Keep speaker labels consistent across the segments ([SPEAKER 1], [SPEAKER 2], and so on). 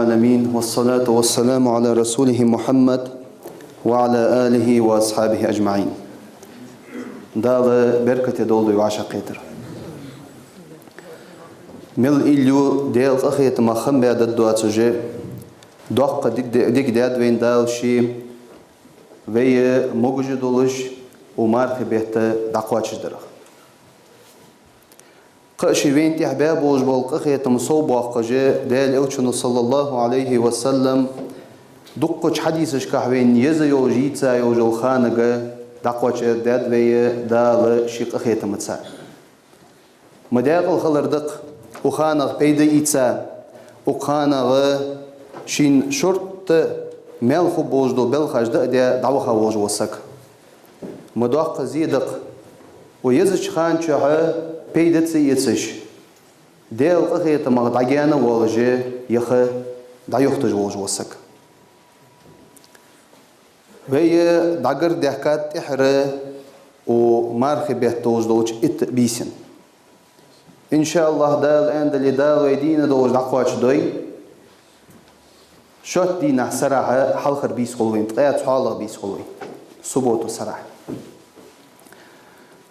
[SPEAKER 1] العالمين والصلاة والسلام على رسوله محمد وعلى آله وأصحابه أجمعين. دال بركة دولي وعشقيتر مل إليو ديل أخيت مخم بعد الدواتجي دوق ديك داد وين دال شي وي موجودولش ومارخ بيت دقواتش درخ قشي وين تحباب وجبال أخيت مصوب وقجي ديل أوتشن صلى الله عليه وسلم دقش حديثش كحوين يزيو جيتسا يوجو خانقة دقواتش داد وي دال شيق أخيت متسا مداقل خلر دق وخانق بيد إيتسا وخانق شين شرط ملخو بوجدو بلخش دقدي دعوخا وجو وسك مداق زيدق ويزش خان شعه بيدت سيتسش ديل أخيت مغدعيانا والجي يخ دعيوختج وجو وسك وهي دعقر دحكات إحرى ومارخي بيهتوج دوش إت بيسن إن شاء الله دال أند اللي دال ويدين دوج دعقواتش دوي شوت دينا سراحة حلخر بيس خلوين تقيات حالة بيس خلوين صبوتو سراحة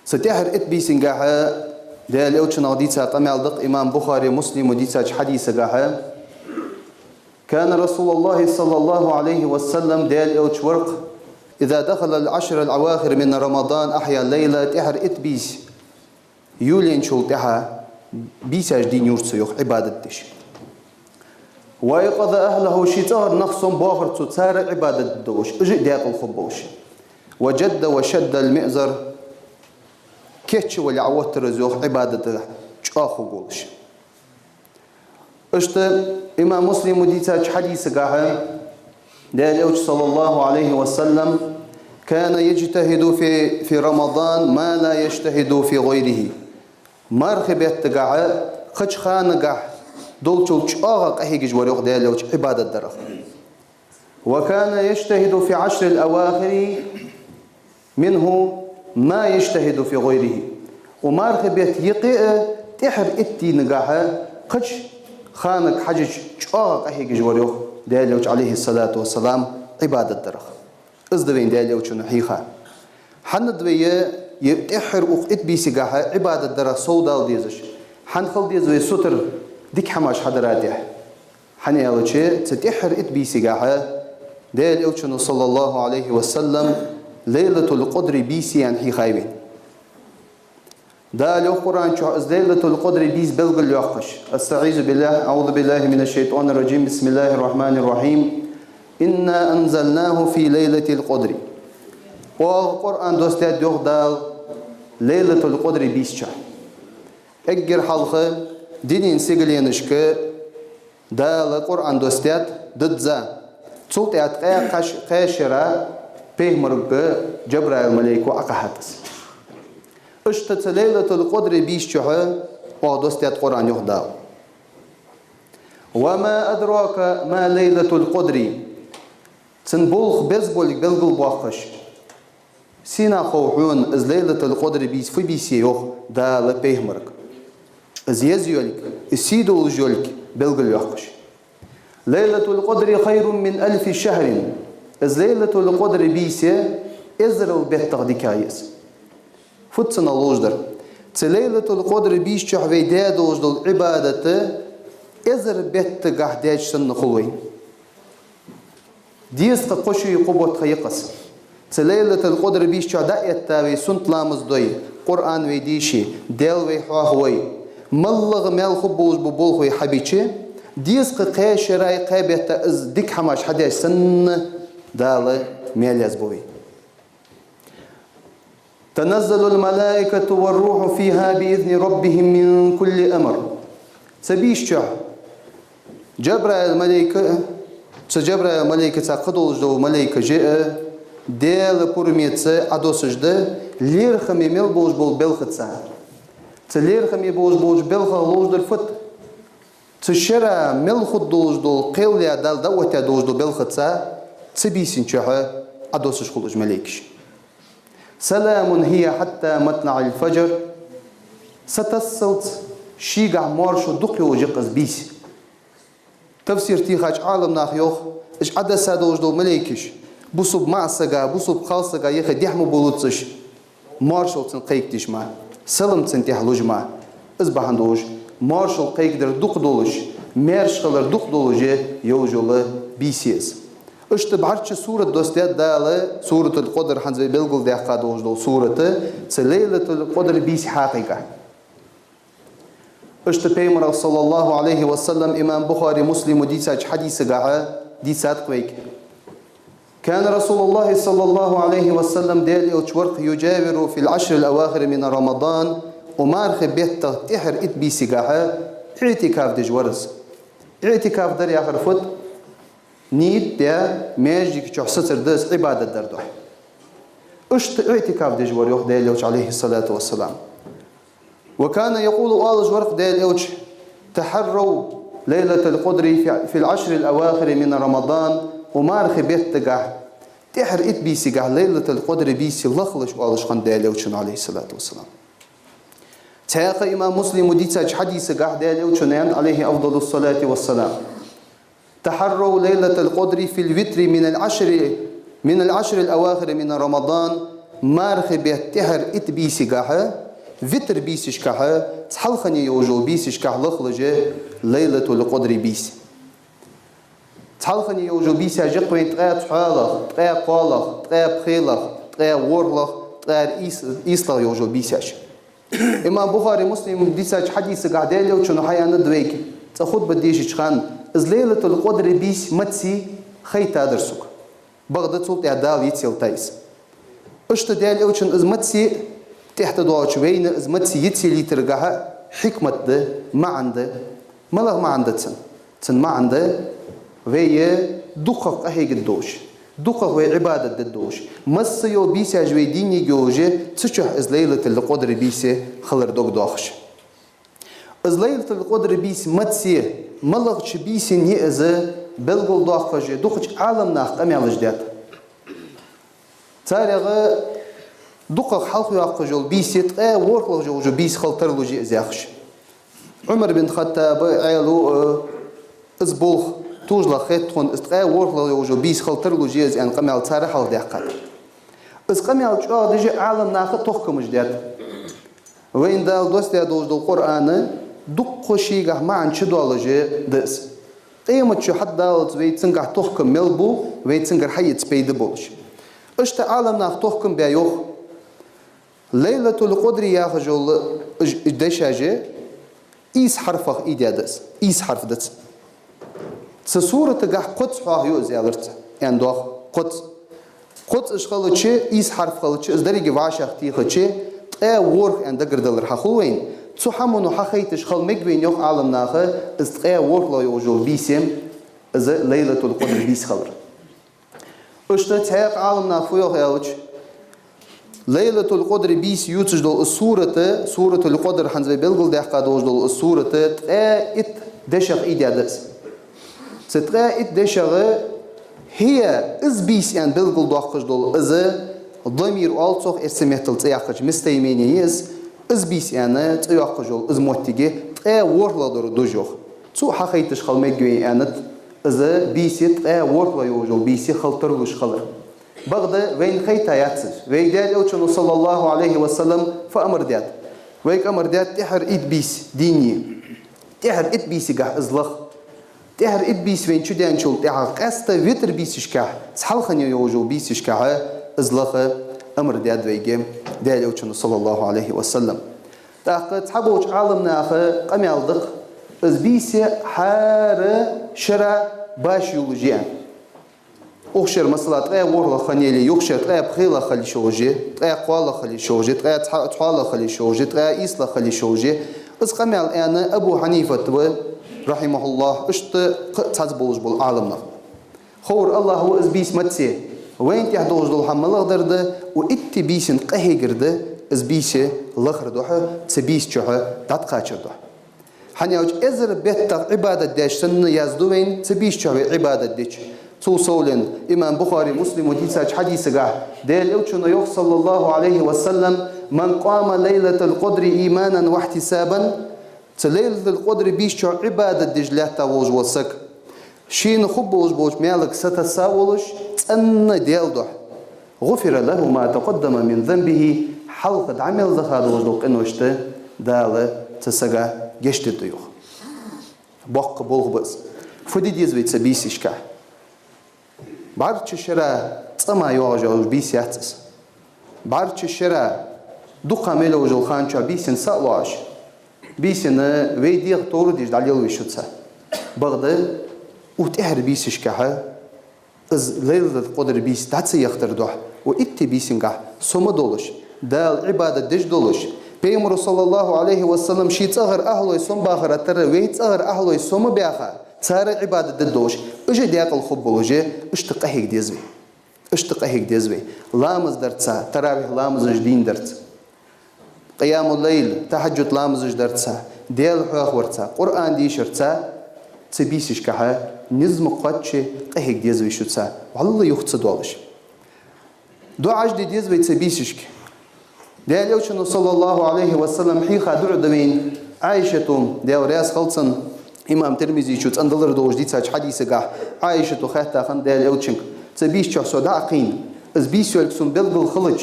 [SPEAKER 1] ستحر إت بيسن قاحة دال أوتشنا وديتها قمال دق إمام بخاري مسلم وديتها حديثة قاحة كان رسول الله صلى الله عليه وسلم دال أوتش ورق إذا دخل العشر الأواخر من رمضان أحيا الليلة تحر إت بيس يولين شول تحا بيساج دين يرسيوخ عبادتش ويقضى أهله شتار نخصم باخر تسار عبادة الدوش اجي داق الخبوش وجد وشد المئزر كيتش واللي عوت رزوخ عبادة شاخو قولش اشت إمام مسلم وديتاج حديث قاها دالوج صلى الله عليه وسلم كان يجتهد في رمضان ما لا يجتهد في غيره مرخبت قاعة خش خان قاع دولتش آغا قهيج وريق دالوج عبادة درخ وكان يجتهد في 10 الأواخر منه ما يجتهد في غيره ومرخبت يقئ تحر اتي نقاها خش خانك حجج آغا قهيج وريق دالوج عليه الصلاة والسلام عبادة درخ ازدوين دالوج نحيخا حندوية يتحر وقت بيسيقاها عبادة درخ سوداو ديزش حنخل ديزوي ستر ديك حماش حضراتيه حنيالوشي تتحر ات بيسيقاها دالوج صلى الله عليه وسلم ليلة القدر بيسي عن حيخايبين دالو قرآن شو ليلة القدر بيس بلغ يوقش استعيذ بالله أعوذ بالله من الشيطان الرجيم بسم الله الرحمن الرحيم إنا أنزلناه في ليلة القدر والقرآن دوستات يغدال ليلة القدر بيس شا اجر حلقة دينين سيقلينشك دال القرآن دوستات ضدزا تسلطات قاشرة بيهمرق جبرائيل ملائكة أقحاتس اشتت ليلة القدر بيس شا ودوستات قرآن يغدال وما أدراك ما ليلة القدر تنبولخ بزبولك بلغل باقش سينا خوحون از ليلة القدر بيس في بيسيوخ دال بيهمرك از يزيولك السيدو الجولك بلغل يوقش ليلة القدر خير من 1000 شهر از ليلة القدر بيسي ازرل بيتغ ديكايس فتسنا الوجدر ليلة القدر بيس شحوي داد وجدل عبادته ازر بيتغ داج سن خلوين ديس قشي قبوت خيقس ليلة القدر بيش شعداء يتاوي سنت لامز دوي قرآن ويديشي ديل ويحواهوي ملغ مال خبوز ببولخوي حبيشي ديس قيش راي قابيت از ديك حماش حداش سن دال مال يزبوي تنزل الملائكة والروح فيها بإذن ربهم من كل أمر سبيش شع جبرائيل الملائكة سجبرائيل الملائكة قدول جو ملائكة جاء ديل بورميتسا أدوسجده لير خمي ميل بوج بول بلختسا تلير خمي بوج بلخ لوج در فت تشرا ميل خد دوج دول قيليا دال دوتا دوج دول بلختسا تبيسين شها أدوسج خلوج ملائكش سلام هي حتى مطلع الفجر ستسلت شيقع مارشو دقي وجقز بيسي تفسير تيخاج عالم ناخيوخ إيش عدا سادوج دول مليكش بوصب معصقة بوصب خالصقة يخد يحمو بولوتش مارشال تنقيك تجمع سلم تنتحلوج مع إزبحندوج مارشال قيك در دوق دولش ميرش خلر دوق دولجي يوجول بيسيز اشتبعرش سورة دوستيات دالة سورة القدر حنزي بلغل ديخا دوج دول سورة ليلة القدر بيس حقيقة اشتبيمر صلى الله عليه وسلم إمام بخاري مسلم وديساج حديث قاعة ديسات قويك كان رسول الله صلى الله عليه وسلم ديل يوشورق يجاور في العشر الأواخر من رمضان ومارخ بيت تحر إتبي سقاحة اعتكاف دجورز اعتكاف در ياخر فت نيد بيا ميجيك جوح ستر دز عبادة دردوح اشت اعتكاف دجور يوح ديل يوش عليه الصلاة والسلام وكان يقول آل جورق ديل يوش تحروا ليلة القدر في العشر الأواخر من رمضان ومارخ بيت تقع تحر إتبي سقاح ليلة القدر بيسي لخلش وآلش خان ديل يوشن عليه الصلاة والسلام تاق إمام مسلم وديتاج حديث قاح ديل يوشن عليه أفضل الصلاة والسلام تحروا ليلة القدر في الوتر من العشر الأواخر من رمضان مارخ بيت تحر إتبي سقاح وتر بيسش كاح تحلخني يوجو بيسش كاح لخلجه ليلة القدر بيس تحلخني يوجو بيس أجق وين تغير تحالخ تغير قالخ تغير بخيلخ تغير ورلخ تغير إيسلخ يوجو بيسش إمام بخاري مسلم ديساج حديث قاعدين لو شنو حيانا دويك تاخد بديش تشخان إز ليلة القدر بيس متسي خيتا درسك بغداد صوت إعدال يتسيل تايس اشتدال لو شن إز متسي تحت دعوة شوين إز متسي يتسيلي ترجعها حكمة ده ما عنده ملغ ما عنده تسن ما عنده وهي دقق أهيج الدوش دقق وهي عبادة الدوش مسيو بيسا جوي ديني جوجي تشح إز ليلة القدر بيسا خلر دوق دوخش إز ليلة القدر بيس متسي ملغ شبيسي نيئزة بلغل دوخش دوخش عالم ناخ أمي على جدات تاريغ دقق حلق ياقجول بيسيت ورقل جو بيس خلطر لوجي ازياخش عمر بن الخطاب عيلو ازبولخ توجلا خيتون استقا ورقل جو بيس خلطر لوجي از ان قمال تاريخ حل دقق از قمال جو دجي عالم ناخ توخكم جدات وين دال دوستيا دوج القران دق شيغه ما عن شدولجي دس قيمه شو حد دال ويتسنغ توخكم ملبو ويتسنغ حيت سبيد بولش اشت عالم ناخ توخكم بيوخ ليلة القدر يا خجول دشاجة إيس حرفه إيدادس إيس حرف دس سورة تجح قدس حاه يوز يالرت يعني دوخ قدس إيش خلتش إيس حرف خلتش إز دري جواش أختي خلتش ورق عند قردلر حخوين تسحمون حخيتش خل مجبين يوخ عالم ناخه إز ورق لا يوجو بيسم إز ليلة القدر بيس خلر اشتت هيك عالم ناخه يوخ يالرت ليلة القدر بيس يوتش دول سورة القدر حنزي بلغل ديحقا دوش دول السورة تقا ات دشغ إيدادس ستقا ات دشغ هي از بيس يعني بلغل دوحقش دول از ضمير والصوخ اسميتل تياقش مستيميني از بيس يعني تياقش دول از موتيجي تقا ورلا دور دوجوخ تسو حقيتش خلميجوين يعني از بيسي تقا ورلا يوجو بيسي خلطرلوش خلر بغدا وين خيتا ياتسج وين دال اوتشنو صلى الله عليه وسلم فامر دات ويك امر دات تحر ايد بيس ديني تحر ايد بيس قاع ازلخ تحر ايد بيس وين شو دان شول تحر قاستا ويتر بيس شكا صحلخن يوجو بيس شكا ازلخ امر دات ويجم دال اوتشنو صلى الله عليه وسلم تاق تحبوش عالمنا اخ قميالدق از بيس حار شرا باش يولوجيان أخشر مثلا ترى ورلا خنيلي يخشر ترى بخيلا خلي شوجي ترى قوالا خلي شوجي ترى تحالا خلي شوجي ترى إيسلا خلي شوجي بس قمال أنا أبو حنيفة رحمه الله اشت تزبوج بالعالمنا خور الله هو إزبيس متسي وين تحدوج دول حمل غدرده وإتبيسن قهي جرده إزبيس لخر دوحه تبيس جوحه تتقاشر دوحه حنيوج إزر بيت عبادة داش سن يزدوين تبيس جوحه عبادة داش سولن إمام بخاري مسلم وديساج حديث قاه ديل اوتشنا يوخ صلى الله عليه وسلم من قام ليلة القدر إيمانا واحتسابا ليلة القدر بيشو عبادة دجلة تاوج وسك شين خبوش بوش مالك ستساولش أن ديال دوح غفر له ما تقدم من ذنبه حلقة عمل زخادوش دوك إنه اشته دالة تسجى جشت الديوخ بق بولغ بس فدي ديزويت سبيسيش كه بعد شرا تما يواجه بيسياتس بعد شرا دوقا ميلو جل خانشا بيسن سألاش بيسن ويدير توروديش داليل ويشوتسا بغد وتهر بيسيش كه از ليلة القدر بيس تاتسي يختر دوح وإتي بيسنجا سوما دولش دال عبادة دش دولش بيمر صلى الله عليه وسلم شي تصغر أهله يسوم باخر أتر ويتصغر أهله يسوم بياخر صار عبادة ددوش اجي دياق الخب وجه اشتقهيك ديزوي اشتقهيك ديزوي لامز درتسا تراويح لامز جدين درت قيام الليل تهجد لامز درتسا ديال حوخ ورتسا قرآن دي شرتسا تبيسش كها نظم قدش قهيك ديزوي شتسا والله يختص دولش دو عجد ديزوي تبيسش ديال يوشنو صلى الله عليه وسلم حيخا دعو دوين عائشة ديال رياس خلصن إمام ترمزي شوت أندلر دوش دي تاج حديث قاه عائشة خاتا خن ديال يوشنك تبيش تشخصو داقين از بيسو الكسون بلغل خلج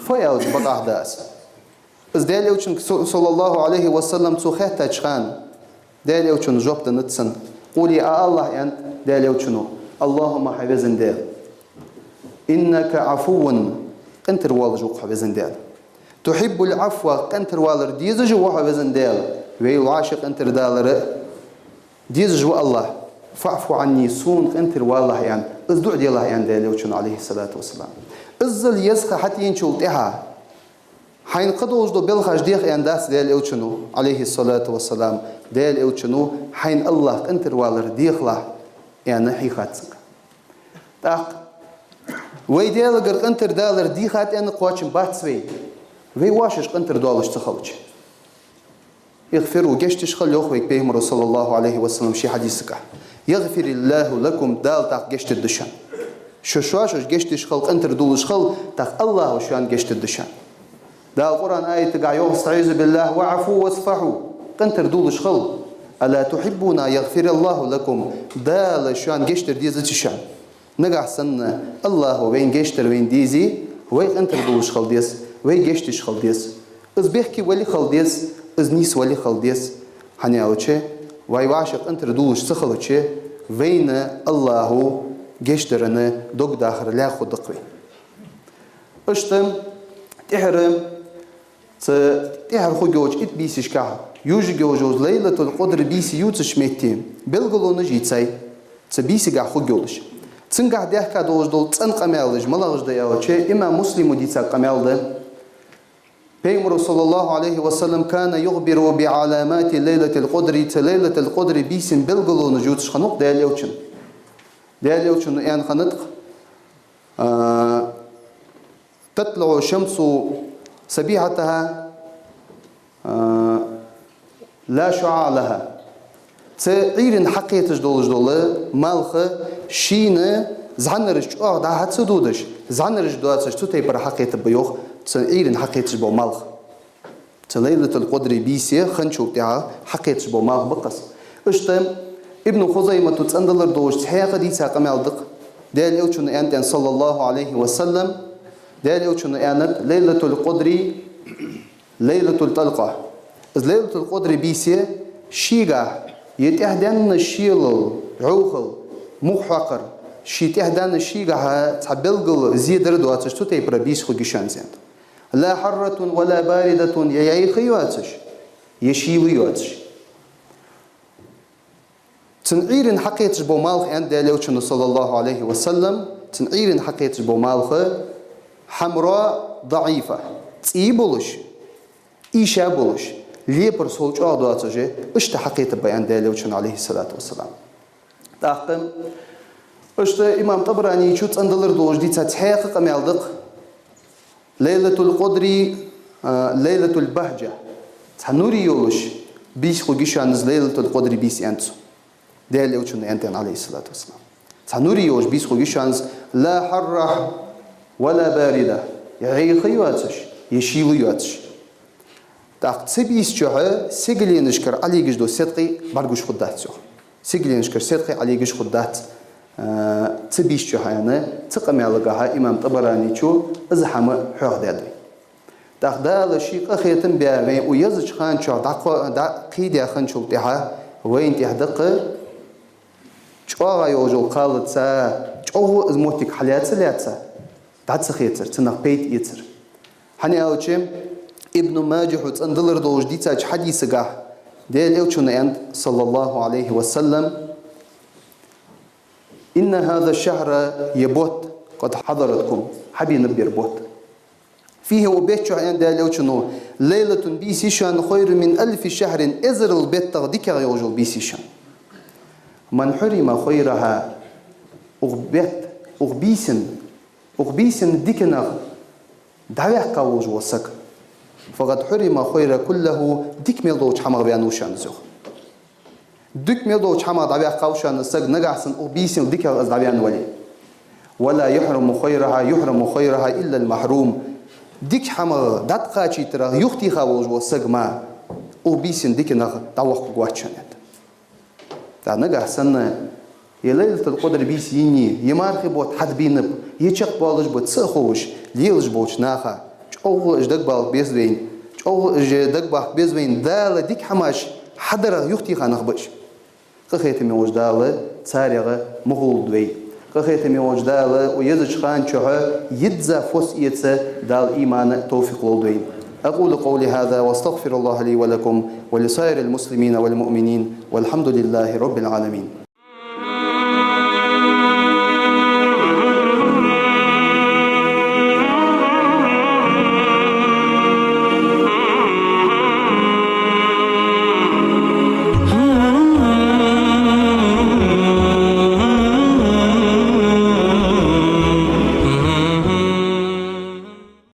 [SPEAKER 1] فيالج بقاه داس از ديال يوشنك صلى الله عليه وسلم تو خاتا تشخان ديال يوشنو جوبت نتسن قولي الله أنت ديال يوشنو اللهم حفظن ديال إنك عفو انتر والجوق حفظن ديال تحب العفو انتر والر ديزج وحفظن ديال ويل عاشق انتر دالر ديزج الله فاعفو عني سون انتر والله يعني ازدع ديال الله يعني ديال يوشنو عليه الصلاة والسلام ازل يسخ حتى ينشوتها حين قدوش دو بلخش ديخ ينداس ديال يوشنو عليه الصلاة والسلام ديال يوشنو حين الله انتر والر ديخ له يعني حيخاتك تاق وي ديال غير انتر دالر ديخات يعني قواتشن باتسوي وي واشش انتر دولش تخلج يغفر وجشتش خل يخويك بهم رسول الله عليه وسلم شي حديثك يغفر الله لكم دال تاق جشت الدشان شوشواش جشتش خلق انتر دولش خل تاق الله وشان جشت الدشان دا القرآن آية تقع استعيذ بالله وعفوا واصفحوا قنتر دولش خل ألا تحبون يغفر الله لكم دال شان جشتر ديزة شان نقع سنة الله وين جشتر وين ديزي وين قنتر دولش خل ديس وين جشتش خل ديس إز بيحكي ولي خل ديس إز نيس ولي خل ديس حنياوتشي واي واشق انتر دولش سخلتشي وين الله جشترنا دوق داخل لا خد قوي اشتم تحرم تهر خو جوج ات بيسش كه يوج جوجوز ليلة القدر بيسي يوتش ميتين بلغلو نجيتسي تبيسي قا خو جولش تنقع ديك دوج دول تن قمالج ملغج دياوتشي اما مسلم ديتا قمال ده بيغمر صلى الله عليه وسلم كان يخبر بعلامات ليلة القدر ليلة القدر بيسن بلغلو نجوتش خنوق ديال يوتشن ديال يوتشن يعني خنطق تطلع الشمس سبيحتها لا شعاع لها تعيرن حقيتش دولش دولة مالخ شين زعنرش دا هتسدودش زعنرش دواتش تتي بر حقيت بيوخ تعيرن حقيتش بو مالخ ليلة القدر بيسي خنشو تاعها حقيتش بو مالخ بقص اشتم ابن خزيمة تتصندلر دوش تحيق دي ساقم يالدق ديال يوشن انتن صلى الله عليه وسلم ديال يوشن انت ليلة القدر ليلة الطلقة إذ ليلة القدر بيسي شيغا يتهدن الشيل عوخل محقر شي تهدن الشيغا تبلغ زيدر دواتش تتي بربيس خو جيشان زند لا حرة ولا باردة يا خيواتش يشيوياتش تنعيرن حقيتش بو مالخ عند ديالوتشن صلى الله عليه وسلم تنعيرن حقيتش بو مالخ حمراء ضعيفة تيبولش إيشا بولش ليبر سولج أعضواتجي إشت حقيقة بيان ديالوتشن عليه الصلاة والسلام تاقم إشت إمام طبراني يشوت أندلر دوج دي تتحقق مالدق ليلة القدر ليلة البهجة تنوري يولش بيس خوجيشانز ليلة القدر بيس أنتو ديالوتشن أنتن عليه الصلاة والسلام تنوري يولش بيس خوجيشانز لا حرة ولا باردة يعني خيواتش يشيوياتش تاق تبيس جوه سجلي نشكر علي جدو صدقي برجوش خداتشو سيجلينش كرسيتخي عليكش خدات تبيش شو هاينا تقم يالقاها إمام طبراني شو أزحم حوغ دادوي تاخدال شيء أخيتم بيا ويزج خان شو دا قيد خان شو تها وين تهدق شو يوجو قالت سا شو زموتك حليات سلياتسا دعت خيتر تنق بيت يتر حني أوتشم ابن ماجه وتندلر دوج ديتا حديث قاه ديل أوتشون عند صلى الله عليه وسلم إن هذا الشهر يبوت قد حضرتكم حبي نبير بوت فيه وبيت شو عند ديل أوتشونو ليلة بيسيشان خير من 1000 شهر إزر البيت تغديك يوجو بيسيشان من حرم خيرها أغبيسن ديكنا دعوه قوج وسك فقد حرم خير كله ديك ميلوش حمر بيانوشان زوخ ديك ميلوش حمر دعوه قوشان السك نجحسن أغبيسن ديك أزدعيان ولي ولا يحرم خيرها إلا المحروم ديك حمر دتقاشي ترى يختي قوج وسك ما أغبيسن ديكنا دعوه قواتشان دا نجحسن يليلة القدر بيس يني يمارخي بوت حد بينب يشق بالج بوت سخوش ليلج بوش ناخا أو إجدق بالك بيزوين أو إجدق بالك بيزوين دال ديك حماش حضر يختي خانخ بش قخيت ميوج دال تساريغ مغول دوي قخيت ميوج دال ويزج خان شوها يدزا فوس يتسا دال إيمان توفيق لودوين أقول قولي هذا واستغفر الله لي ولكم ولسائر المسلمين والمؤمنين والحمد لله رب العالمين.